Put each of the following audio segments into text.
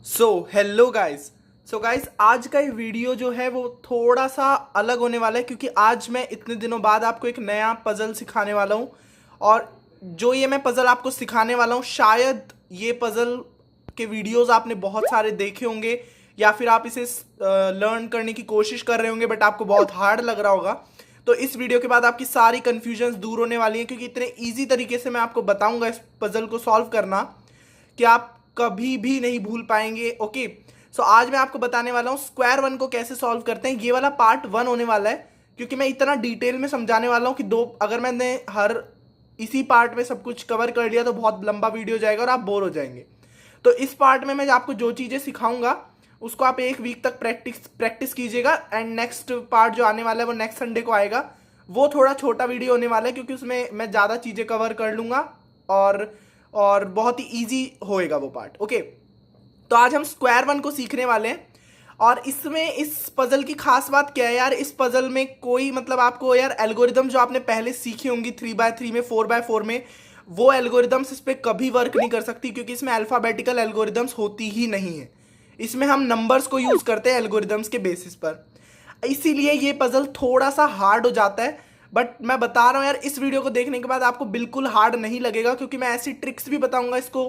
Hello guys. आज का ये वीडियो जो है वो थोड़ा सा अलग होने वाला है क्योंकि आज मैं इतने दिनों बाद आपको एक नया पज़ल सिखाने वाला हूँ। और जो ये मैं पज़ल आपको सिखाने वाला हूँ, शायद ये पज़ल के वीडियोस आपने बहुत सारे देखे होंगे या फिर आप इसे लर्न करने की कोशिश कर रहे होंगे, बट आपको बहुत हार्ड लग रहा होगा। तो इस वीडियो के बाद आपकी सारी कन्फ्यूजन्स दूर होने वाली हैं क्योंकि इतने ईजी तरीके से मैं आपको बताऊंगा इस पज़ल को सॉल्व करना कि आप कभी भी नहीं भूल पाएंगे। ओके, आज मैं आपको बताने वाला हूँ स्क्वायर वन को कैसे सॉल्व करते हैं। ये वाला पार्ट वन होने वाला है क्योंकि मैं इतना डिटेल में समझाने वाला हूँ कि दो अगर मैंने हर इसी पार्ट में सब कुछ कवर कर लिया तो बहुत लंबा वीडियो जाएगा और आप बोर हो जाएंगे। तो इस पार्ट में मैं आपको जो चीज़ें सिखाऊंगा उसको आप एक वीक तक प्रैक्टिस कीजिएगा। एंड नेक्स्ट पार्ट जो आने वाला है वो नेक्स्ट संडे को आएगा। वो थोड़ा छोटा वीडियो होने वाला है क्योंकि उसमें मैं ज़्यादा चीज़ें कवर कर लूँगा और बहुत ही इजी होएगा वो पार्ट। ओके, तो आज हम स्क्वायर वन को सीखने वाले हैं। और इसमें इस पजल की खास बात क्या है यार, इस पजल में कोई मतलब आपको यार एल्गोरिदम जो आपने पहले सीखी होंगी 3x3 में, 4x4 में, वो एल्गोरिदम्स इस पर कभी वर्क नहीं कर सकती क्योंकि इसमें अल्फ़ाबेटिकल एल्गोरिदम्स होती ही नहीं है। इसमें हम नंबर्स को यूज़ करते हैं एल्गोरिदम्स के बेसिस पर, इसीलिए ये पजल थोड़ा सा हार्ड हो जाता है। बट मैं बता रहा हूँ यार, इस वीडियो को देखने के बाद आपको बिल्कुल हार्ड नहीं लगेगा क्योंकि मैं ऐसी ट्रिक्स भी बताऊंगा इसको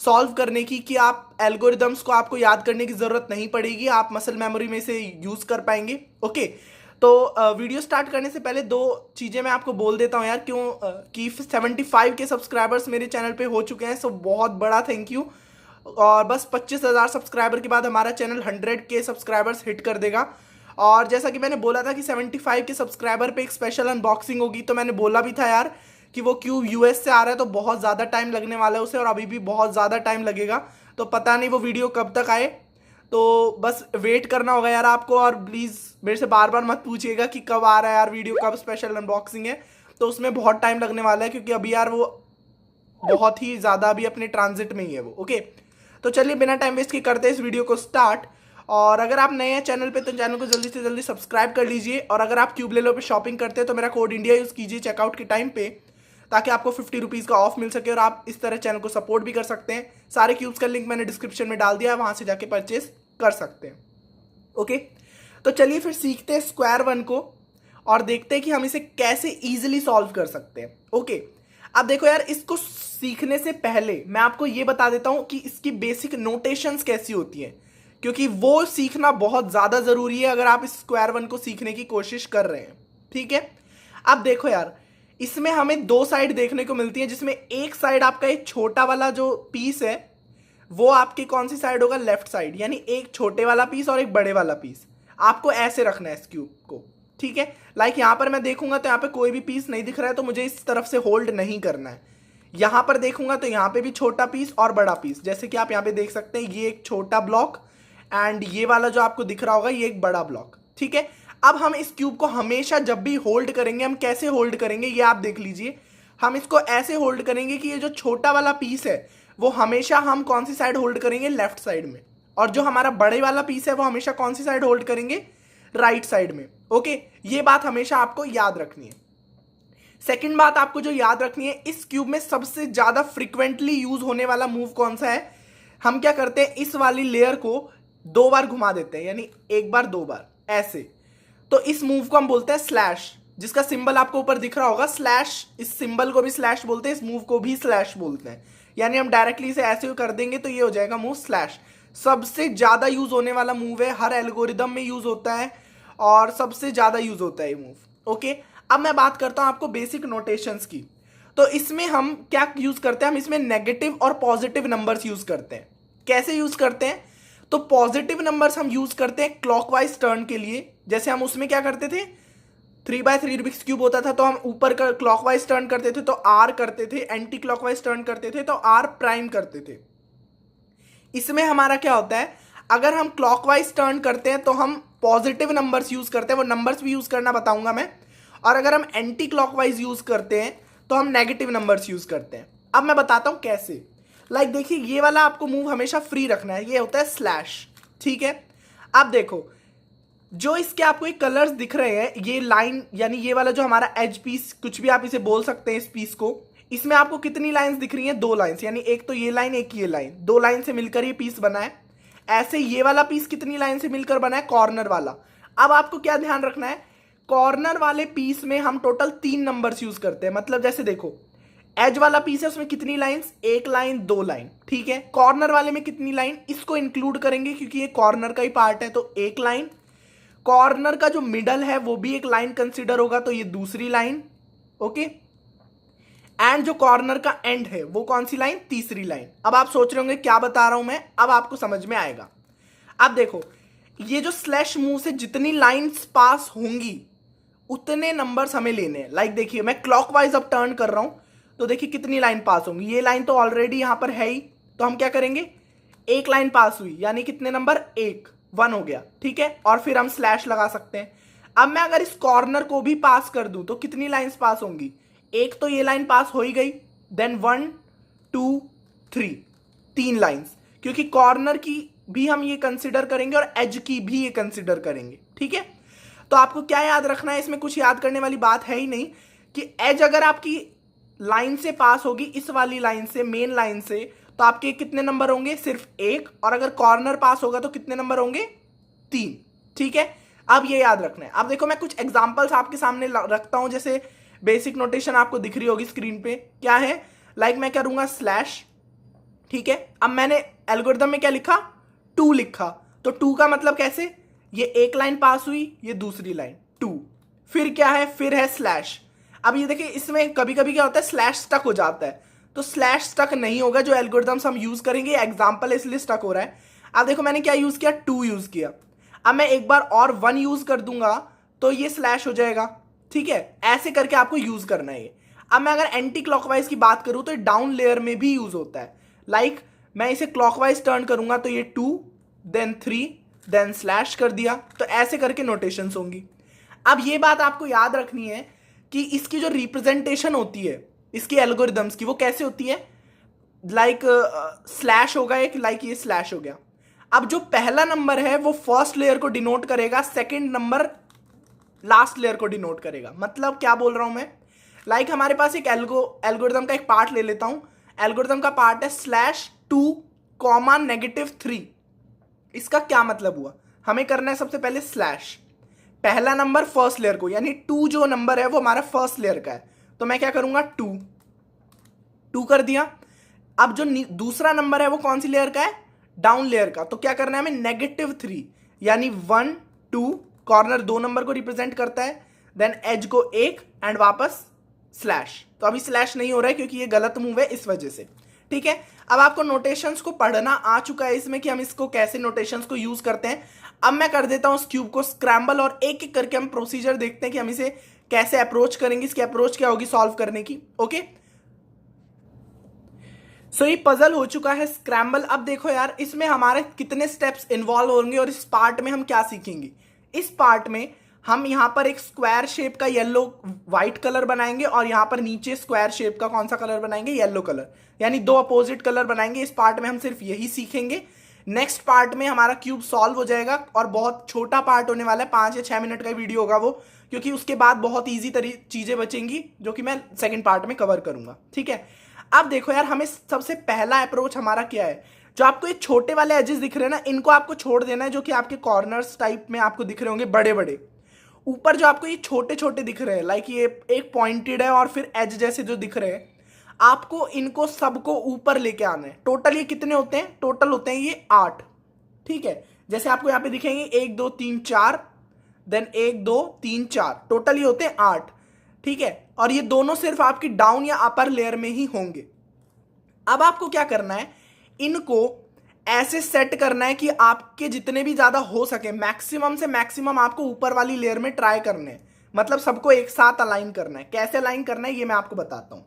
सॉल्व करने की कि आप एल्गोरिदम्स को आपको याद करने की ज़रूरत नहीं पड़ेगी, आप मसल मेमोरी में से यूज़ कर पाएंगे। ओके, तो वीडियो स्टार्ट करने से पहले दो चीज़ें मैं आपको बोल देता हूँ यार, क्यों कि 75 के सब्सक्राइबर्स मेरे चैनल पे हो चुके हैं, सो बहुत बड़ा थैंक यू। और बस 25,000 सब्सक्राइबर के बाद हमारा चैनल 100 के सब्सक्राइबर्स हिट कर देगा। और जैसा कि मैंने बोला था कि 75 के सब्सक्राइबर पे एक स्पेशल अनबॉक्सिंग होगी, तो मैंने बोला भी था यार कि वो क्यूब यूएस से आ रहा है तो बहुत ज़्यादा टाइम लगने वाला है उसे, और अभी भी बहुत ज़्यादा टाइम लगेगा। तो पता नहीं वो वीडियो कब तक आए, तो बस वेट करना होगा यार आपको। और प्लीज़ मेरे से बार बार मत पूछिएगा कि कब आ रहा है यार वीडियो, कब स्पेशल अनबॉक्सिंग है, तो उसमें बहुत टाइम लगने वाला है क्योंकि अभी यार वो बहुत ही ज़्यादा अभी अपने ट्रांजिट में ही है वो। ओके, तो चलिए बिना टाइम वेस्ट किए करते हैं इस वीडियो को स्टार्ट। और अगर आप नए हैं चैनल पे तो चैनल को जल्दी से जल्दी सब्सक्राइब कर लीजिए। और अगर आप क्यूब ले लो पे शॉपिंग करते हैं तो मेरा कोड इंडिया यूज़ कीजिए चेकआउट के टाइम पे, ताकि आपको 50 रुपीज़ का ऑफ मिल सके और आप इस तरह चैनल को सपोर्ट भी कर सकते हैं। सारे क्यूब्स का लिंक मैंने डिस्क्रिप्शन में डाल दिया है, वहाँ से जाके परचेस कर सकते हैं। ओके, तो चलिए फिर सीखते हैं स्क्वायर वन को और देखते हैं कि हम इसे कैसे ईजिली सॉल्व कर सकते हैं। ओके, अब देखो यार, इसको सीखने से पहले मैं आपको ये बता देता हूं कि इसकी बेसिक नोटेशंस कैसी होती हैं, क्योंकि वो सीखना बहुत ज़्यादा ज़रूरी है अगर आप इस स्क्वायर वन को सीखने की कोशिश कर रहे हैं। ठीक है, अब देखो यार, इसमें हमें दो साइड देखने को मिलती है, जिसमें एक साइड आपका एक छोटा वाला जो पीस है वो आपकी कौन सी साइड होगा, लेफ्ट साइड, यानी एक छोटे वाला पीस और एक बड़े वाला पीस। आपको ऐसे रखना है इस क्यूब को। ठीक है, लाइक यहाँ पर मैं देखूंगा तो यहाँ पे कोई भी पीस नहीं दिख रहा है, तो मुझे इस तरफ से होल्ड नहीं करना है। यहाँ पर देखूंगा तो यहाँ पे भी छोटा पीस और बड़ा पीस, जैसे कि आप यहाँ पे देख सकते हैं, ये एक छोटा ब्लॉक एंड ये वाला जो आपको दिख रहा होगा ये एक बड़ा ब्लॉक। ठीक है, अब हम इस क्यूब को हमेशा जब भी होल्ड करेंगे, हम कैसे होल्ड करेंगे ये आप देख लीजिए। हम इसको ऐसे होल्ड करेंगे कि ये जो छोटा वाला पीस है वो हमेशा हम कौन सी साइड होल्ड करेंगे, लेफ्ट साइड में, और जो हमारा बड़े वाला पीस है वो हमेशा कौन सी साइड होल्ड करेंगे, राइट साइड में। ओके, ये बात हमेशा आपको याद रखनी है। सेकंड बात आपको जो याद रखनी है, इस क्यूब में सबसे ज्यादा फ्रीक्वेंटली यूज होने वाला मूव कौन सा है। हम क्या करते हैं, इस वाली लेयर को दो बार घुमा देते हैं, यानी एक बार दो बार ऐसे। तो इस मूव को हम बोलते हैं स्लैश, जिसका सिंबल आपको ऊपर दिख रहा होगा स्लैश। इस सिंबल को भी स्लैश बोलते हैं, इस मूव को भी स्लैश बोलते हैं। यानी हम डायरेक्टली इसे ऐसे कर देंगे तो ये हो जाएगा मूव स्लैश। सबसे ज्यादा यूज होने वाला मूव है, हर एल्गोरिदम में यूज होता है और सबसे ज्यादा यूज होता है ये मूव। ओके, अब मैं बात करता हूं आपको बेसिक नोटेशंस की। तो इसमें हम क्या यूज करते हैं, हम इसमें नेगेटिव और पॉजिटिव नंबर्स यूज करते हैं। कैसे यूज करते हैं, तो पॉजिटिव नंबर्स हम यूज करते हैं क्लॉकवाइज टर्न के लिए। जैसे हम उसमें क्या करते थे, 3x3 रूबिक्स क्यूब होता था तो हम ऊपर का क्लॉकवाइज टर्न करते थे तो आर करते थे, एंटी क्लॉकवाइज टर्न करते थे तो आर प्राइम करते थे। इसमें हमारा क्या होता है, अगर हम क्लॉकवाइज टर्न करते हैं तो हम पॉजिटिव नंबर्स यूज करते हैं, वो नंबर्स भी यूज करना बताऊंगा मैं। और अगर हम एंटी क्लॉकवाइज यूज करते हैं तो हम नेगेटिव नंबर्स यूज करते हैं। अब मैं बताता हूं कैसे। लाइक देखिए, ये वाला आपको मूव हमेशा फ्री रखना है, ये होता है स्लैश। ठीक है, अब देखो जो इसके आपको एक कलर्स दिख रहे हैं, ये लाइन यानी ये वाला जो हमारा एज पीस, कुछ भी आप इसे बोल सकते हैं इस पीस को, इसमें आपको कितनी लाइंस दिख रही हैं, दो लाइंस, यानी एक तो ये लाइन एक ये लाइन, दो लाइन से मिलकर ये पीस बना है। ऐसे ये वाला पीस कितनी लाइन से मिलकर बना है, कॉर्नर वाला। अब आपको क्या ध्यान रखना है, कॉर्नर वाले पीस में हम टोटल 3 नंबर्स यूज करते हैं। मतलब जैसे देखो एज वाला पीस है उसमें कितनी लाइंस, 1 लाइन 2 लाइन, ठीक है। कॉर्नर वाले में कितनी लाइन, इसको इंक्लूड करेंगे क्योंकि ये कॉर्नर का ही पार्ट है, तो 1 लाइन। कॉर्नर का जो मिडल है वो भी 1 लाइन कंसिडर होगा, तो ये दूसरी लाइन, ओके। एंड जो कॉर्नर का एंड है वो कौन सी लाइन, तीसरी लाइन। अब आप सोच रहे होंगे क्या बता रहा हूं मैं, अब आपको समझ में आएगा। अब देखो ये जो स्लैश मूव से जितनी लाइंस पास होंगी उतने नंबर्स हमें लेने हैं। लाइक देखिए मैं क्लॉकवाइज अब टर्न कर रहा हूं, तो देखिए कितनी लाइन पास होंगी। ये लाइन तो ऑलरेडी यहां पर है ही, तो हम क्या करेंगे, 1 लाइन पास हुई यानी कितने नंबर, 1 हो गया, ठीक है। और फिर हम स्लैश लगा सकते हैं। अब मैं अगर इस कॉर्नर को भी पास कर दूं तो कितनी लाइंस पास होंगी, 1 तो ये लाइन पास हो ही गई, देन 1 2 3, 3 लाइंस, क्योंकि कॉर्नर की भी हम ये कंसिडर करेंगे और एज की भी ये कंसिडर करेंगे, ठीक है। तो आपको क्या याद रखना है, इसमें कुछ याद करने वाली बात है ही नहीं कि एज अगर आपकी लाइन से पास होगी, इस वाली लाइन से, मेन लाइन से, तो आपके कितने नंबर होंगे, सिर्फ 1। और अगर कॉर्नर पास होगा तो कितने नंबर होंगे, 3, ठीक है। अब ये याद रखना है। अब देखो मैं कुछ एग्जांपल्स आपके सामने रखता हूं, जैसे बेसिक नोटेशन आपको दिख रही होगी स्क्रीन पे, क्या है, लाइक मैं करूंगा स्लैश, ठीक है। अब मैंने एल्गोरिथम में क्या लिखा, 2 लिखा, तो 2 का मतलब कैसे, ये 1 लाइन पास हुई, ये दूसरी लाइन 2, फिर क्या है, फिर है स्लैश। अब ये देखिए इसमें कभी कभी क्या होता है, स्लैश स्टक हो जाता है, तो स्लैश स्टक नहीं होगा। जो एल्गोरिथम्स हम यूज करेंगे, एग्जांपल इसलिए स्टक हो रहा है। अब देखो मैंने क्या यूज किया, 2 यूज किया। अब मैं एक बार और 1 यूज कर दूंगा तो ये स्लैश हो जाएगा, ठीक है। ऐसे करके आपको यूज करना है ये। अब मैं अगर एंटी क्लॉकवाइज की बात करूं तो डाउन लेयर में भी यूज होता है। लाइक मैं इसे क्लॉकवाइज टर्न करूंगा तो ये 2 देन 3 देन स्लैश कर दिया, तो ऐसे करके नोटेशंस होंगी। अब ये बात आपको याद रखनी है कि इसकी जो रिप्रेजेंटेशन होती है इसकी एल्गोरिथम्स की, वो कैसे होती है, लाइक स्लैश होगा एक, लाइक ये स्लैश हो गया। अब जो पहला नंबर है वो फर्स्ट लेयर को डिनोट करेगा, सेकंड नंबर लास्ट लेयर को डिनोट करेगा। मतलब क्या बोल रहा हूं मैं, लाइक हमारे पास एक एल्गोरिथम का एक पार्ट ले लेता हूं। एल्गोरिथम का पार्ट है /2, -3। इसका क्या मतलब हुआ, हमें करना है सबसे पहले स्लैश, पहला नंबर फर्स्ट लेयर को, यानी 2 जो नंबर है वो हमारा फर्स्ट लेयर का है, तो मैं क्या करूंगा, 2 कर दिया। अब जो दूसरा नंबर है वो कौन सी लेयर का है, डाउन लेयर का, तो क्या करना है हमें, -3, यानी 1 2, कॉर्नर 2 नंबर को रिप्रेजेंट करता है, देन एज को 1 एंड वापस स्लैश। तो अभी स्लैश नहीं हो रहा है क्योंकि ये गलत मूव है इस वजह से, ठीक है। अब आपको नोटेशंस को पढ़ना आ चुका है इसमें कि हम इसको कैसे नोटेशंस को यूज करते हैं। अब मैं कर देता हूं इस क्यूब को स्क्रैम्बल और एक एक करके हम प्रोसीजर देखते हैं कि हम इसे कैसे अप्रोच करेंगे, इसकी अप्रोच क्या होगी सॉल्व करने की, ओके। सो ये पजल हो चुका है स्क्रैम्बल। अब देखो यार इसमें हमारे कितने स्टेप्स इन्वॉल्व होंगे और इस पार्ट में हम क्या सीखेंगे। इस पार्ट में हम यहाँ पर एक स्क्वायर शेप का येलो व्हाइट कलर बनाएंगे और यहाँ पर नीचे स्क्वायर शेप का कौन सा कलर बनाएंगे, येलो कलर, यानी 2 अपोजिट कलर बनाएंगे। इस पार्ट में हम सिर्फ यही सीखेंगे। नेक्स्ट पार्ट में हमारा क्यूब सॉल्व हो जाएगा और बहुत छोटा पार्ट होने वाला है, 5 या 6 मिनट का वीडियो होगा वो, क्योंकि उसके बाद बहुत ईजी चीजें बचेंगी जो कि मैं सेकेंड पार्ट में कवर करूंगा, ठीक है। अब देखो यार हमें सबसे पहला अप्रोच हमारा क्या है, जो आपको ये छोटे वाले एजेस दिख रहे हैं ना, इनको आपको छोड़ देना है, जो कि आपके कॉर्नर्स टाइप में आपको दिख रहे होंगे बड़े बड़े। ऊपर जो आपको ये छोटे छोटे दिख रहे हैं, लाइक ये एक पॉइंटेड है और फिर एज जैसे जो दिख रहे हैं, आपको इनको सबको ऊपर लेके आना है। टोटल ये कितने होते हैं, टोटल होते हैं ये 8, ठीक है। जैसे आपको यहाँ पे दिखेंगे 1 2 3 4, देन 1 2 3 4, टोटल ये होते हैं 8, ठीक है। और ये दोनों सिर्फ आपकी डाउन या अपर लेयर में ही होंगे। अब आपको क्या करना है, इनको ऐसे सेट करना है कि आपके जितने भी ज्यादा हो सके, मैक्सिमम से मैक्सिमम आपको ऊपर वाली लेयर में ट्राई करने हैं। मतलब सबको एक साथ अलाइन करना है। कैसे अलाइन करना है ये मैं आपको बताता हूं,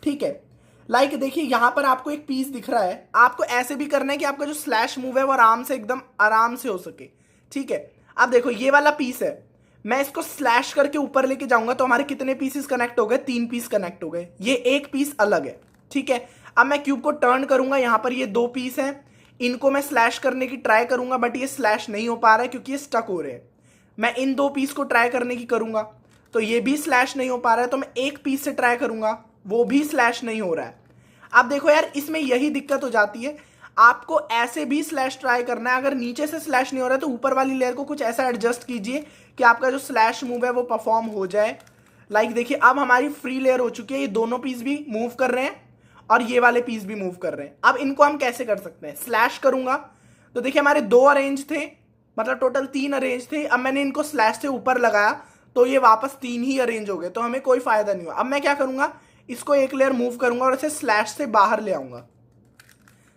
ठीक है। लाइक देखिए यहां पर आपको एक पीस दिख रहा है, आपको ऐसे भी करना है कि आपका जो स्लैश मूव है वो आराम से, एकदम आराम से हो सके, ठीक है। अब देखो ये वाला पीस है, मैं इसको स्लैश करके ऊपर लेके जाऊंगा तो हमारे कितने पीसेस कनेक्ट हो गए, 3 पीस कनेक्ट हो गए। ये एक पीस अलग है, ठीक है। अब मैं क्यूब को टर्न करूंगा, यहां पर ये 2 पीस हैं, इनको मैं स्लैश करने की ट्राई करूंगा, बट ये स्लैश नहीं हो पा रहा है क्योंकि ये स्टक हो रहे हैं। मैं इन 2 पीस को ट्राई करने की करूंगा तो ये भी स्लैश नहीं हो पा रहा है, तो मैं एक पीस से ट्राई करूंगा, वो भी स्लैश नहीं हो रहा है। अब देखो यार इसमें यही दिक्कत हो जाती है। आपको ऐसे भी स्लैश ट्राई करना है। अगर नीचे से स्लैश नहीं हो रहा है तो ऊपर वाली लेयर को कुछ ऐसा एडजस्ट कीजिए कि आपका जो स्लैश मूव है वो परफॉर्म हो जाए। देखिए अब हमारी फ्री लेयर हो चुकी है, ये दोनों पीस भी मूव कर रहे हैं और ये वाले पीस भी मूव कर रहे हैं। अब इनको हम कैसे कर सकते हैं, स्लैश करूंगा तो देखिए हमारे 2 अरेंज थे, मतलब टोटल 3 अरेंज थे। अब मैंने इनको स्लैश से ऊपर लगाया तो ये वापस 3 ही अरेंज हो गए, तो हमें कोई फायदा नहीं हुआ। अब मैं क्या करूंगा, इसको एक लेयर मूव करूंगा और इसे स्लैश से बाहर ले आऊंगा,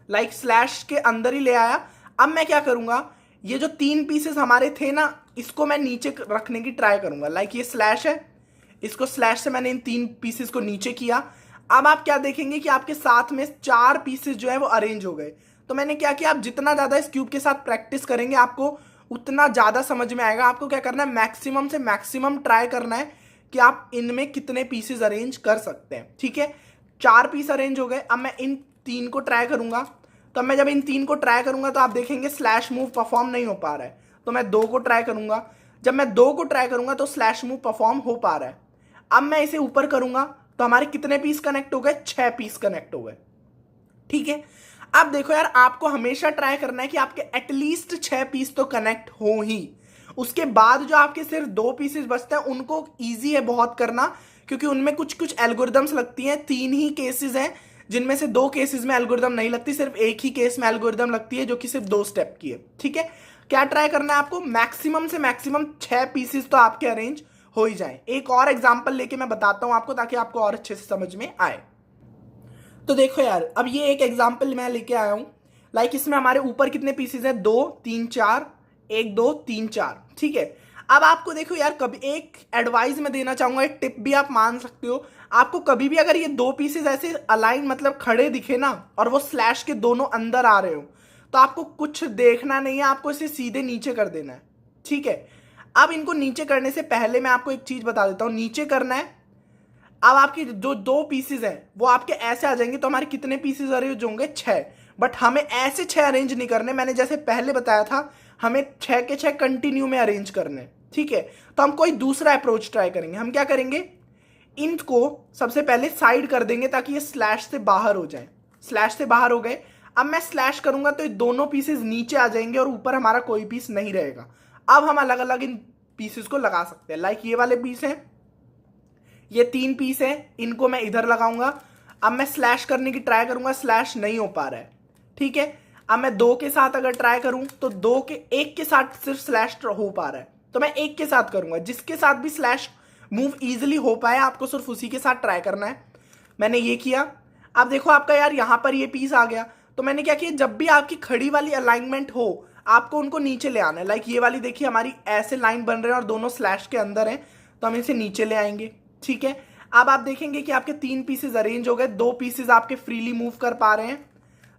स्लैश के अंदर ही ले आया। अब मैं क्या करूंगा, ये जो 3 पीसेस हमारे थे ना, इसको मैं नीचे रखने की ट्राई करूंगा। ये स्लैश है, इसको स्लैश से मैंने इन 3 पीसेस को नीचे किया। अब आप क्या देखेंगे कि आपके साथ में 4 पीसेस जो है वो अरेंज हो गए। तो मैंने क्या किया, आप जितना ज्यादा इस क्यूब के साथ प्रैक्टिस करेंगे आपको उतना ज्यादा समझ में आएगा। आपको क्या करना है, मैक्सिमम से मैक्सिमम ट्राई करना है कि आप इनमें कितने पीसेस अरेंज कर सकते हैं। ठीक है, 4 पीस अरेंज हो गए। अब मैं इन 3 को ट्राई करूंगा, तो मैं जब इन 3 को ट्राई करूंगा तो आप देखेंगे स्लैश मूव परफॉर्म नहीं हो पा रहा है। तो मैं 2 को ट्राई करूंगा, जब मैं 2 को ट्राई करूंगा तो स्लैश मूव परफॉर्म हो पा रहा है। अब मैं इसे ऊपर करूंगा तो हमारे कितने पीस कनेक्ट हो गए, 6 पीस कनेक्ट हो गए। ठीक है, अब देखो यार, आपको हमेशा ट्राई करना है कि आपके एटलीस्ट 6 पीस तो कनेक्ट हो ही। उसके बाद जो आपके सिर्फ 2 पीसेस बचते हैं उनको ईजी है बहुत करना, क्योंकि उनमें कुछ कुछ एल्गोरिदम्स लगती हैं। 3 ही केसेस हैं जिनमें से 2 केसेस में एल्गोरिदम नहीं लगती, सिर्फ एक ही केस में एल्गोरिदम लगती है जो कि सिर्फ 2 स्टेप की है। ठीक है, क्या ट्राई करना है आपको, मैक्सिमम से मैक्सिमम 6 पीसेस तो आपके अरेंज हो ही जाए। एक और एग्जांपल लेके मैं बताता हूं आपको ताकि आपको और अच्छे से समझ में आए। तो देखो यार, अब ये एक एग्जांपल मैं लेके आया हूं। इसमें हमारे ऊपर कितने पीसेस हैं, 2 3 4, 1 2 3 4। ठीक है, अब आपको देखो यार, कभी एक एडवाइस मैं देना चाहूंगा, एक टिप भी आप मान सकते हो। आपको कभी भी अगर ये 2 पीसेस ऐसे अलाइन मतलब खड़े दिखे ना और वो स्लैश के दोनों अंदर आ रहे हो, तो आपको कुछ देखना नहीं है, आपको इसे सीधे नीचे कर देना है। ठीक है, अब इनको नीचे करने से पहले मैं आपको एक चीज बता देता हूं, नीचे करना है। अब आपकी जो 2 पीसेस हैं वो आपके ऐसे आ जाएंगे, तो हमारे कितने पीसेस अरेंज होंगे, 6। बट हमें ऐसे 6 अरेंज नहीं करने, मैंने जैसे पहले बताया था हमें 6 के 6 कंटिन्यू में अरेंज करने। ठीक है, तो हम कोई दूसरा अप्रोच ट्राई करेंगे। हम क्या करेंगे, इनको सबसे पहले साइड कर देंगे ताकि ये स्लैश से बाहर हो जाए। स्लैश से बाहर हो गए, अब मैं स्लैश करूंगा तो ये दोनों पीसेस नीचे आ जाएंगे और ऊपर हमारा कोई पीस नहीं रहेगा। अब हम अलग अलग इन पीसेस को लगा सकते हैं। ये वाले पीस हैं, ये 3 पीस हैं, इनको मैं इधर लगाऊंगा। अब मैं स्लैश करने की ट्राई करूंगा, स्लैश नहीं हो पा रहा है। ठीक है, अब मैं 2 के साथ अगर ट्राई करूं तो 1 के साथ सिर्फ स्लैश हो पा रहा है, तो मैं 1 के साथ करूंगा। जिसके साथ भी स्लैश मूव इजीली हो पाए आपको सिर्फ उसी के साथ ट्राई करना है। मैंने ये किया। अब देखो आपका यार यहां पर ये पीस आ गया, तो मैंने क्या किया, जब भी आपकी खड़ी वाली अलाइनमेंट हो आपको उनको नीचे ले आना है। ये वाली देखिए हमारी ऐसे लाइन बन रहे हैं और दोनों स्लैश के अंदर हैं, तो हम इसे नीचे ले आएंगे। ठीक है, अब आप देखेंगे कि आपके 3 पीसेस अरेंज हो गए, 2 पीसेस आपके फ्रीली मूव कर पा रहे हैं।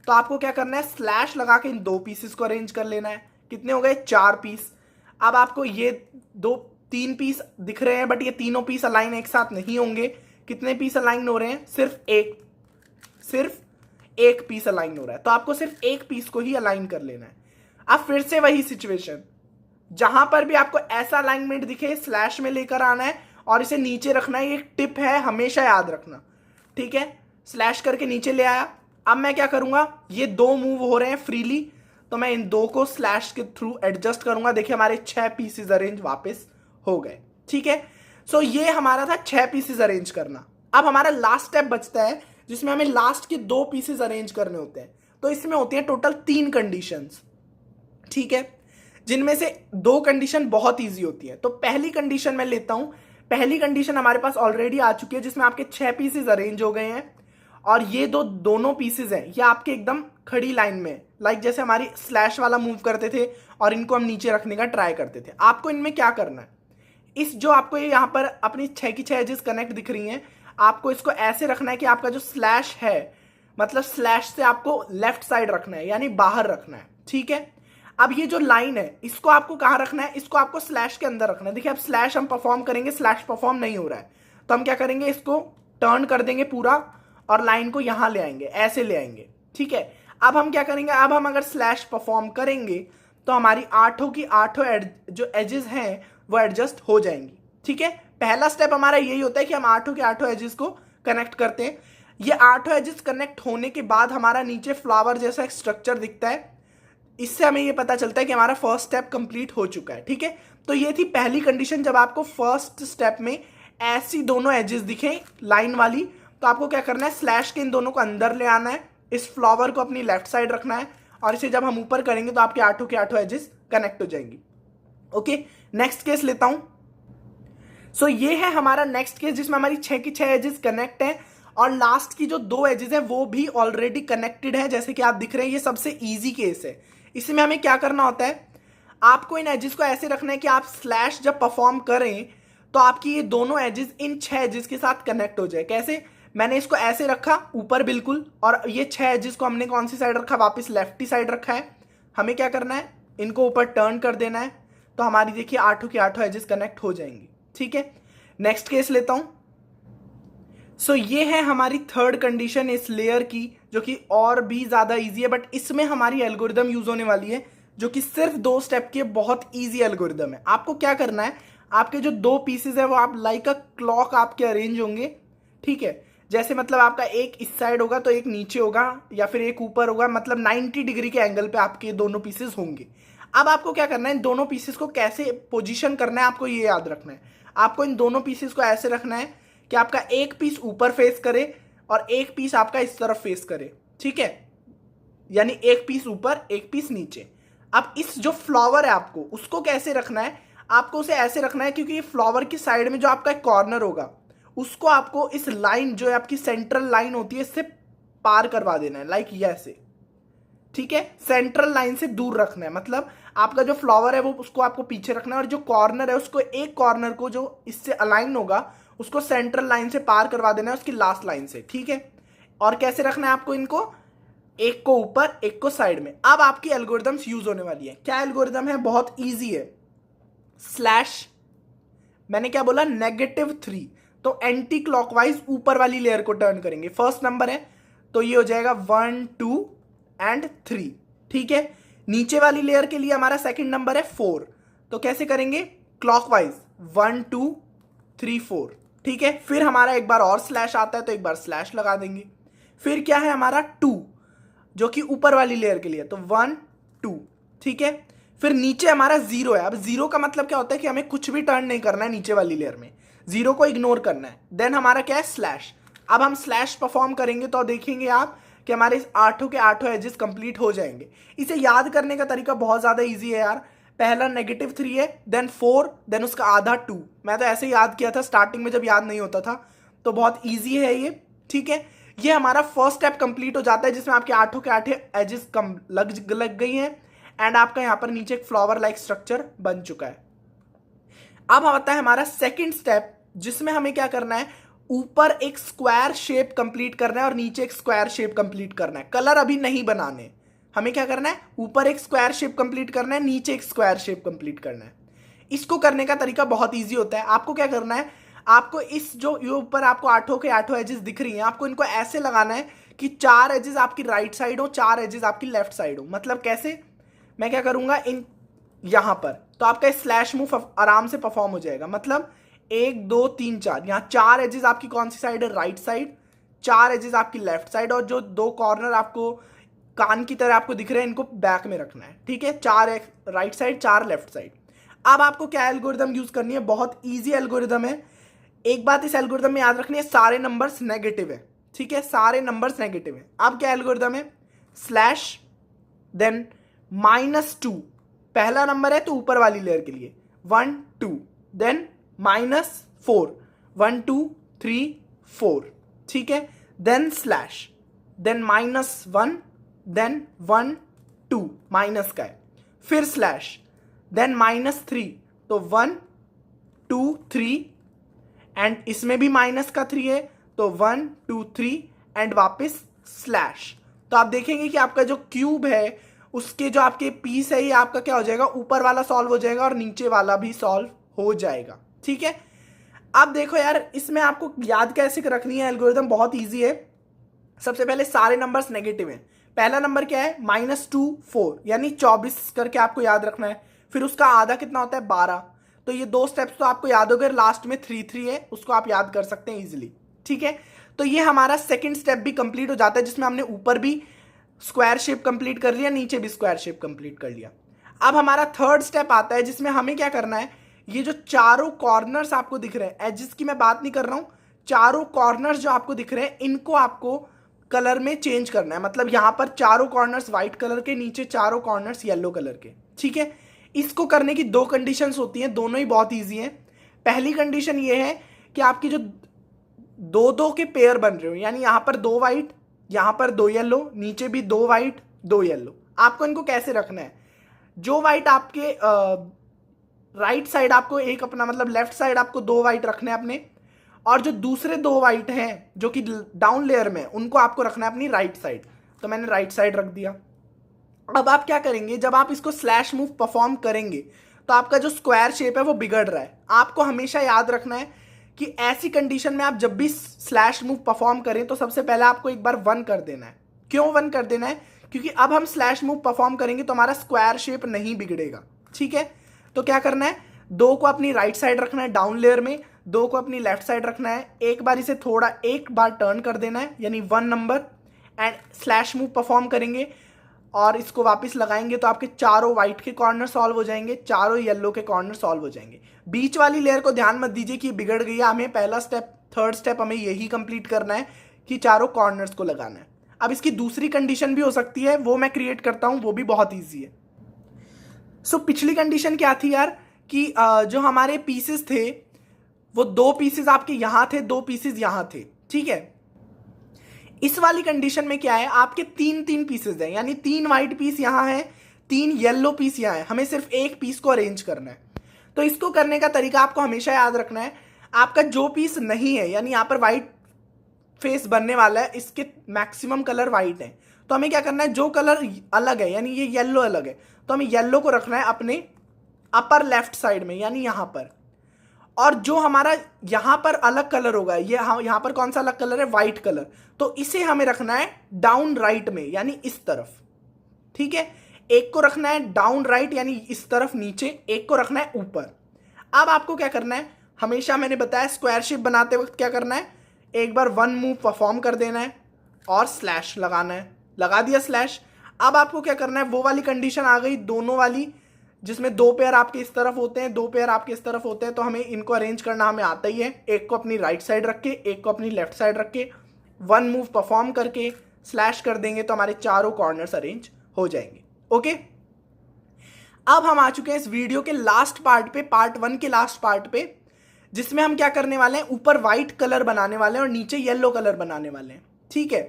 तो आपको क्या करना है, स्लैश लगा के इन 2 पीसेस को अरेंज कर लेना है। कितने हो गए, 4 पीस। अब आपको ये 3 पीस दिख रहे हैं, बट ये तीनों पीस अलाइन एक साथ नहीं होंगे। कितने पीस अलाइन हो रहे हैं, सिर्फ एक पीस अलाइन हो रहा है, तो आपको सिर्फ एक पीस को ही अलाइन कर लेना है। अब फिर से वही सिचुएशन, जहां पर भी आपको ऐसा अलाइनमेंट दिखे स्लैश में लेकर आना है और इसे नीचे रखना है। ये एक टिप है, हमेशा याद रखना। ठीक है, स्लैश करके नीचे ले आया। अब मैं क्या करूंगा, ये 2 मूव हो रहे हैं फ्रीली, तो मैं इन 2 को स्लैश के थ्रू एडजस्ट करूंगा। देखिए हमारे 6 पीसेस अरेंज वापस हो गए। ठीक है, सो ये हमारा था 6 पीसेस अरेंज करना। अब हमारा लास्ट स्टेप बचता है जिसमें हमें लास्ट के 2 पीसेस अरेंज करने होते हैं। तो इसमें होती हैं टोटल 3 कंडीशंस। ठीक है, जिनमें से 2 कंडीशन बहुत ईजी होती है। तो पहली कंडीशन मैं लेता हूं। पहली कंडीशन हमारे पास ऑलरेडी आ चुकी है, जिसमें आपके 6 पीसेस अरेंज हो गए हैं और ये दोनों पीसेस हैं ये आपके एकदम खड़ी लाइन में, जैसे हमारी स्लैश वाला मूव करते थे और इनको हम नीचे रखने का ट्राई करते थे। आपको इनमें क्या करना है, इस जो आपको ये यहाँ पर अपनी 6 की 6 एजेस कनेक्ट दिख रही हैं, आपको इसको ऐसे रखना है कि आपका जो स्लैश है मतलब स्लैश से आपको लेफ्ट साइड रखना है, यानी बाहर रखना है। ठीक है, अब ये जो लाइन है इसको आपको कहाँ रखना है, इसको आपको स्लैश के अंदर रखना है। देखिए अब स्लैश हम परफॉर्म करेंगे, स्लैश परफॉर्म नहीं हो रहा है, तो हम क्या करेंगे, इसको टर्न कर देंगे पूरा और लाइन को यहां ले आएंगे, ऐसे ले आएंगे। ठीक है, अब हम क्या करेंगे, अब हम अगर स्लैश परफॉर्म करेंगे तो हमारी 8 की 8 जो एजेस हैं वो एडजस्ट हो जाएंगी। ठीक है, पहला स्टेप हमारा यही होता है कि हम 8 के 8 एजेस को कनेक्ट करते हैं। ये 8 एजेस कनेक्ट होने के बाद हमारा नीचे फ्लावर जैसा एक स्ट्रक्चर दिखता है। इससे हमें ये पता चलता है कि हमारा फर्स्ट स्टेप कंप्लीट हो चुका है। ठीक है, तो ये थी पहली कंडीशन। जब आपको फर्स्ट स्टेप में ऐसी दोनों एजेस दिखें लाइन वाली, तो आपको क्या करना है, स्लैश के इन दोनों को अंदर ले आना है, इस फ्लावर को अपनी लेफ्ट साइड रखना है, और इसे जब हम ऊपर करेंगे तो आपके आठों के आठों एजेस कनेक्ट हो जाएंगी। ओके, नेक्स्ट केस लेता हूं। सो ये है हमारा नेक्स्ट केस जिसमें हमारी 6 की 6 एजेस कनेक्ट है, और लास्ट की जो 2 एजेस है वो भी ऑलरेडी कनेक्टेड है, जैसे कि आप दिख रहे हैं। ये सबसे इजी केस है। इसमें हमें क्या करना होता है, आपको इन एजेस को ऐसे रखना है कि आप स्लैश जब परफॉर्म करें तो आपकी ये दोनों एजेस इन 6 एजेस के साथ कनेक्ट हो जाए। कैसे, मैंने इसको ऐसे रखा ऊपर बिल्कुल, और ये 6 एजेस को हमने कौन सी साइड रखा, वापस लेफ्ट ही साइड रखा है। हमें क्या करना है, इनको ऊपर टर्न कर देना है, तो हमारी देखिए आठों की आठों एजेस कनेक्ट हो जाएंगी। ठीक है, नेक्स्ट केस लेता हूं। सो ये है हमारी थर्ड कंडीशन इस लेयर की, जो कि और भी ज्यादा इजी है, बट इसमें हमारी एल्गोरिदम यूज होने वाली है, जो कि सिर्फ 2 स्टेप की बहुत इजी एल्गोरिदम है। आपको क्या करना है, आपके जो 2 पीसेस है वो आप लाइक अ क्लॉक आपके अरेंज होंगे। ठीक है, जैसे मतलब आपका एक इस साइड होगा तो एक नीचे होगा, या फिर एक ऊपर होगा, मतलब 90 डिग्री के एंगल पे आपके दोनों पीसेस होंगे। अब आपको क्या करना है, इन दोनों पीसेस को कैसे पोजीशन करना है आपको ये याद रखना है। आपको इन दोनों पीसेस को ऐसे रखना है कि आपका एक पीस ऊपर फेस करे और एक पीस आपका इस तरफ फेस करे। ठीक है, यानी एक पीस ऊपर एक पीस नीचे। अब इस जो फ्लावर है आपको उसको कैसे रखना है, आपको उसे ऐसे रखना है, क्योंकि ये फ्लावर की साइड में जो आपका एक कॉर्नर होगा उसको आपको इस लाइन जो है आपकी सेंट्रल लाइन होती है इससे पार करवा देना है, लाइक ये ऐसे। ठीक है, सेंट्रल लाइन से दूर रखना है, मतलब आपका जो फ्लावर है वो उसको आपको पीछे रखना है, और जो कॉर्नर है उसको, एक कॉर्नर को जो इससे अलाइन होगा उसको सेंट्रल लाइन से पार करवा देना है उसकी लास्ट लाइन से। ठीक है, और कैसे रखना है आपको इनको, एक को ऊपर एक को साइड में। अब आपकी एल्गोरिदम्स यूज होने वाली है। क्या एल्गोरिदम है, बहुत इजी है। स्लैश, मैंने क्या बोला, -3, तो एंटी क्लॉकवाइज ऊपर वाली लेयर को टर्न करेंगे। फर्स्ट नंबर है तो ये हो जाएगा 1 2 एंड 3। ठीक है, नीचे वाली लेयर के लिए हमारा सेकंड नंबर है 4, तो कैसे करेंगे, क्लॉकवाइज 1 2 3 4। ठीक है, फिर हमारा एक बार और स्लैश आता है तो एक बार स्लैश लगा देंगे। फिर क्या है हमारा 2, जो कि ऊपर वाली लेयर के लिए, तो 1 2। ठीक है, फिर नीचे हमारा 0 है। अब 0 का मतलब क्या होता है कि हमें कुछ भी टर्न नहीं करना है नीचे वाली लेयर में, 0 को इग्नोर करना है। देन हमारा क्या है, स्लैश। अब हम स्लैश परफॉर्म करेंगे तो देखेंगे आप कि हमारे इस आठों के आठों एजेस कंप्लीट हो जाएंगे। इसे याद करने का तरीका बहुत ज्यादा इजी है यार। पहला -3 है, देन 4, देन उसका आधा 2। मैं तो ऐसे ही याद किया था स्टार्टिंग में जब याद नहीं होता था, तो बहुत ईजी है ये। ठीक है, ये हमारा फर्स्ट स्टेप कंप्लीट हो जाता है जिसमें आपके आठों के आठे एजेस कम लग गई हैं, एंड आपका यहाँ पर नीचे एक फ्लावर लाइक स्ट्रक्चर बन चुका है। अब आता है हमारा सेकेंड स्टेप, जिसमें हमें क्या करना है, ऊपर एक स्क्वायर शेप कंप्लीट करना है और नीचे एक स्क्वायर शेप कंप्लीट करना है। कलर अभी नहीं बनाने, हमें क्या करना है, ऊपर एक स्क्वायर शेप कंप्लीट करना है, नीचे एक स्क्वायर शेप कंप्लीट करना है। इसको करने का तरीका बहुत इजी होता है। आपको क्या करना है, आपको इस जो ये ऊपर आपको आठों के आठों एजेस दिख रही हैं, आपको इनको ऐसे लगाना है कि 4 एजेस आपकी राइट साइड हो, 4 एजेस आपकी लेफ्ट साइड हो। मतलब कैसे, मैं क्या करूंगा, इन यहां पर तो आपका स्लैश मूव आराम से परफॉर्म हो जाएगा। मतलब 1 2 3 4, यहाँ 4 एजेस आपकी कौन सी साइड है, राइट साइड, 4 एजेस आपकी लेफ्ट साइड, और जो 2 कॉर्नर आपको कान की तरह आपको दिख रहे हैं इनको बैक में रखना है। ठीक है, 4 राइट साइड 4 लेफ्ट साइड। अब आपको क्या एल्गोरिदम यूज करनी है, बहुत इजी एल्गोरिदम है। एक बात इस एल्गोरिदम में याद रखनी है, सारे नंबर्स नेगेटिव है। ठीक है, सारे नंबर्स नेगेटिव है। अब क्या एल्गोरिदम है, स्लैश देन -2, पहला नंबर है तो ऊपर वाली लेयर के लिए 1 2, देन -4 1 2 3 4। ठीक है, then slash, then -1, then 1 2 minus का है, फिर स्लैश, देन -3, तो 1 2 3, एंड इसमें भी माइनस का 3 है तो 1 2 3, एंड वापस स्लैश। तो आप देखेंगे कि आपका जो क्यूब है उसके जो आपके पीस है ये आपका क्या हो जाएगा, ऊपर वाला सॉल्व हो जाएगा और नीचे वाला भी सॉल्व हो जाएगा। ठीक है, अब देखो यार इसमें आपको याद कैसे रखनी है एल्गोरिदम, बहुत इजी है। सबसे पहले सारे नंबर्स नेगेटिव हैं। पहला नंबर क्या है, -2 4, यानी 24 करके आपको याद रखना है। फिर उसका आधा कितना होता है, 12। तो ये 2 स्टेप्स तो आपको याद हो गए। लास्ट में 3 3 है, उसको आप याद कर सकते हैं इजिली। ठीक है, तो ये हमारा सेकंड स्टेप भी कंप्लीट हो जाता है, जिसमें हमने ऊपर भी स्क्वायर शेप कंप्लीट कर लिया, नीचे भी स्क्वायर शेप कंप्लीट कर लिया। अब हमारा थर्ड स्टेप आता है, जिसमें हमें क्या करना है, ये जो चारों कॉर्नर्स आपको दिख रहे हैं, एजेस की मैं बात नहीं कर रहा हूं, चारों कॉर्नर्स जो आपको दिख रहे हैं इनको आपको कलर में चेंज करना है। मतलब यहां पर चारों कॉर्नर्स व्हाइट कलर के, नीचे चारों कॉर्नर्स येलो कलर के। ठीक है, इसको करने की दो कंडीशंस होती हैं, दोनों ही बहुत ईजी हैं। पहली कंडीशन ये है कि आपकी जो दो दो के पेयर बन रहे हो, यानी यहां पर दो व्हाइट, यहां पर दो येलो, नीचे भी दो व्हाइट दो येलो। आपको इनको कैसे रखना है, जो व्हाइट आपके राइट साइड आपको एक अपना, मतलब लेफ्ट साइड आपको दो व्हाइट रखने हैं अपने, और जो दूसरे दो व्हाइट हैं जो कि डाउन लेयर में, उनको आपको रखना है अपनी राइट साइड। तो मैंने राइट साइड रख दिया। अब आप क्या करेंगे, जब आप इसको स्लैश मूव परफॉर्म करेंगे तो आपका जो स्क्वायर शेप है वो बिगड़ रहा है। आपको हमेशा याद रखना है कि ऐसी कंडीशन में आप जब भी स्लैश मूव परफॉर्म करें तो सबसे पहले आपको एक बार 1 कर देना है। क्यों 1 कर देना है, क्योंकि अब हम स्लैश मूव परफॉर्म करेंगे तो हमारा स्क्वायर शेप नहीं बिगड़ेगा। ठीक है, तो क्या करना है, दो को अपनी राइट साइड रखना है डाउन लेयर में, दो को अपनी लेफ्ट साइड रखना है। एक बार इसे थोड़ा एक बार टर्न कर देना है, यानी 1 number, and slash move perform करेंगे और इसको वापस लगाएंगे तो आपके चारों व्हाइट के कॉर्नर सॉल्व हो जाएंगे, चारों येलो के कॉर्नर सॉल्व हो जाएंगे। बीच वाली लेयर को ध्यान मत दीजिए कि बिगड़ गई है, हमें पहला स्टेप, थर्ड स्टेप हमें यही कंप्लीट करना है कि चारों कॉर्नर्स को लगाना है। अब इसकी दूसरी कंडीशन भी हो सकती है, वो मैं क्रिएट करता हूं, वो भी बहुत ईजी है। सो पिछली कंडीशन क्या थी यार, कि जो हमारे पीसेस थे वो दो पीसेस आपके यहां थे, दो पीसेस यहां थे। ठीक है, इस वाली कंडीशन में क्या है, आपके तीन तीन पीसेस हैं, यानी 3 व्हाइट पीस यहां है, 3 येलो पीस यहां है, हमें सिर्फ एक पीस को अरेंज करना है। तो इसको करने का तरीका आपको हमेशा याद रखना है, आपका जो पीस नहीं है, यानी यहां पर व्हाइट फेस बनने वाला है, इसके मैक्सिमम कलर व्हाइट है, तो हमें क्या करना है, जो कलर अलग है, यानी ये येलो अलग है, तो हमें येलो को रखना है अपने अपर लेफ्ट साइड में, यानी यहां पर। और जो हमारा यहां पर अलग कलर होगा, ये यहां पर कौन सा अलग कलर है, व्हाइट कलर, तो इसे हमें रखना है डाउन राइट में, यानी इस तरफ। ठीक है, एक को रखना है डाउन राइट यानी इस तरफ नीचे, एक को रखना है ऊपर। अब आपको क्या करना है, हमेशा मैंने बताया स्क्वायर शेप बनाते वक्त क्या करना है, एक बार 1 मूव परफॉर्म कर देना है और स्लैश लगाना है, लगा दिया स्लैश। अब आपको क्या करना है, वो वाली कंडीशन आ गई दोनों वाली, जिसमें 2 पेयर आपके इस तरफ होते हैं, 2 पेयर आपके इस तरफ होते हैं, तो हमें इनको अरेंज करना हमें आता ही है। एक को अपनी राइट साइड रख के, एक को अपनी लेफ्ट साइड रख के 1 मूव परफॉर्म करके स्लैश कर देंगे तो हमारे चारों कॉर्नर्स अरेंज हो जाएंगे। ओके, अब हम आ चुके हैं इस वीडियो के लास्ट पार्ट पे, पार्ट 1 के लास्ट पार्ट पे, जिसमें हम क्या करने वाले हैं, ऊपर व्हाइट कलर बनाने वाले हैं और नीचे येलो कलर बनाने वाले हैं। ठीक है,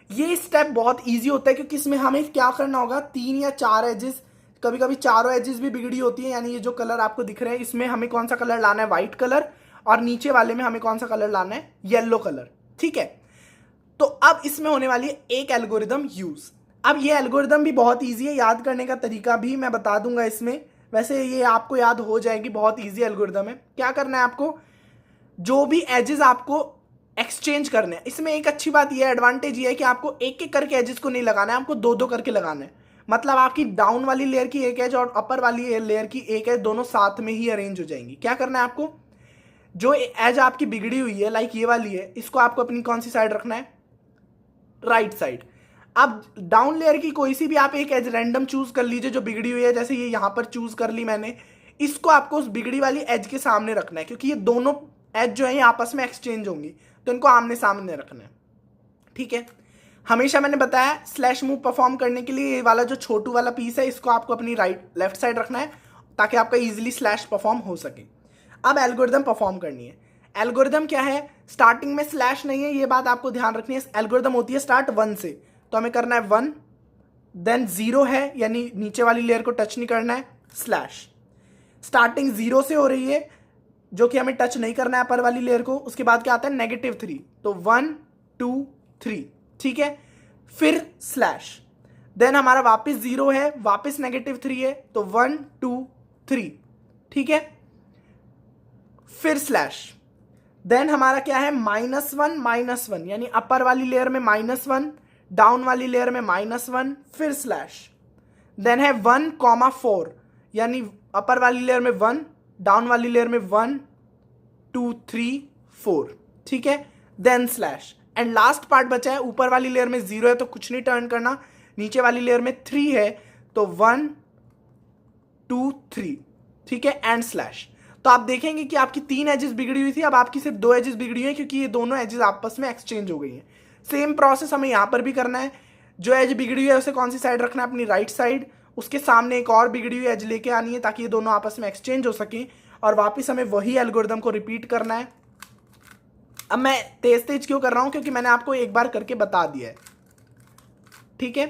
ये स्टेप बहुत ईजी होता है, क्योंकि इसमें हमें क्या करना होगा, 3 या 4 एजेस, कभी कभी चारों एजेस भी बिगड़ी होती है, यानी ये जो कलर आपको दिख रहे हैं इसमें हमें कौन सा कलर लाना है, व्हाइट कलर, और नीचे वाले में हमें कौन सा कलर लाना है, येलो कलर। ठीक है, तो अब इसमें होने वाली है एक एल्गोरिदम यूज। अब ये एल्गोरिदम भी बहुत ईजी है, याद करने का तरीका भी मैं बता दूंगा इसमें, वैसे ये आपको याद हो जाएगी, बहुत ईजी एल्गोरिदम है। क्या करना है आपको, जो भी एजेस आपको एक्सचेंज करने हैं, इसमें एक अच्छी बात यह एडवांटेज ये है कि आपको एक एक करके एजेस को नहीं लगाना है, आपको 2-2 करके लगाना है। मतलब आपकी डाउन वाली लेयर की एक एज और अपर वाली लेयर की एक एज दोनों साथ में ही अरेंज हो जाएंगी। क्या करना है आपको, जो एज आपकी बिगड़ी हुई है, लाइक ये वाली है, इसको आपको अपनी कौन सी साइड रखना है, राइट साइड। अब डाउन लेयर की कोई सी भी आप एक एज रैंडम चूज कर लीजिए जो बिगड़ी हुई है, जैसे ये यहां पर चूज कर ली मैंने, इसको आपको उस बिगड़ी वाली एज के सामने रखना है, क्योंकि ये दोनों एज जो है ये आपस में एक्सचेंज होंगी, तो इनको आमने सामने रखना है। ठीक है, हमेशा मैंने बताया स्लैश मूव परफॉर्म करने के लिए ये वाला जो छोटू वाला पीस है, इसको आपको अपनी लेफ्ट साइड रखना है, ताकि आपका इजीली स्लैश परफॉर्म हो सके। अब एल्गोरिदम परफॉर्म करनी है। एल्गोरिदम क्या है, स्टार्टिंग में स्लैश नहीं है, ये बात आपको ध्यान रखनी है। एल्गोरिदम होती है स्टार्ट 1 से, तो हमें करना है 1, देन 0 है, यानी नीचे वाली लेयर को टच नहीं करना है, स्लैश। स्टार्टिंग 0 से हो रही है, जो कि हमें टच नहीं करना है अपर वाली लेयर को। उसके बाद क्या आता है, -3, तो 1 2 3। ठीक है, फिर स्लैश, देन हमारा वापस 0 है, वापस -3 है, तो 1 2 3। ठीक है, फिर स्लैश, देन हमारा क्या है, -1 यानी अपर वाली लेयर में -1, डाउन वाली लेयर में -1, फिर स्लैश, देन है 1,4 यानी अपर वाली लेयर में 1, डाउन वाली लेयर में 1 2 3 4। ठीक है, then slash, and last part बचा है, ऊपर वाली लेयर में 0 है तो कुछ नहीं टर्न करना, नीचे वाली लेयर में 3 है तो 1 2 3, ठीक है, एंड स्लैश। तो आप देखेंगे कि आपकी 3 एजेस बिगड़ी हुई थी, अब आपकी सिर्फ 2 एजेस बिगड़ी हुई है क्योंकि ये दोनों एजेस आपस में एक्सचेंज हो गई हैं। सेम प्रोसेस हमें यहाँ पर भी करना है। जो एज बिगड़ी हुई है उसे कौन सी साइड रखना है, अपनी राइट साइड, उसके सामने एक और बिगड़ी हुई एज लेके आनी है ताकि ये दोनों आपस में एक्सचेंज हो सकें, और वापस हमें वही एल्गोरिदम को रिपीट करना है। अब मैं तेज तेज क्यों कर रहा हूं, क्योंकि मैंने आपको एक बार करके बता दिया है, ठीक है।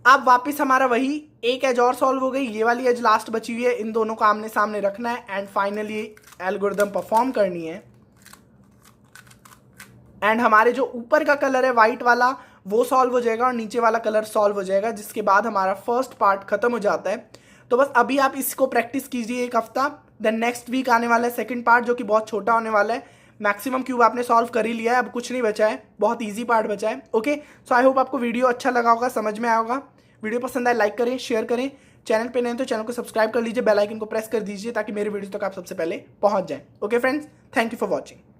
अब वापस हमारा वही एक एज और सॉल्व हो गई, ये वाली एज लास्ट बची हुई है, इन दोनों को आमने सामने रखना है एंड फाइनली एल्गोरिदम परफॉर्म करनी है। एंड हमारे जो ऊपर का कलर है व्हाइट वाला वो सॉल्व हो जाएगा और नीचे वाला कलर सॉल्व हो जाएगा, जिसके बाद हमारा फर्स्ट पार्ट खत्म हो जाता है। तो बस अभी आप इसको प्रैक्टिस कीजिए एक हफ्ता, देन नेक्स्ट वीक आने वाला है सेकंड पार्ट जो कि बहुत छोटा होने वाला है। मैक्सिमम क्यूब आपने सॉल्व कर ही लिया है, अब कुछ नहीं बचा है, बहुत ईजी पार्ट बचा है। ओके, सो आई होप आपको वीडियो अच्छा लगा होगा, समझ में आया होगा। वीडियो पसंद आए लाइक करें, शेयर करें, चैनल पे नहीं तो चैनल को सब्सक्राइब कर लीजिए, बेल आइकन को प्रेस कर दीजिए ताकि मेरे वीडियो तक आप सबसे पहले पहुंच जाएं। Okay friends, thank you for watching.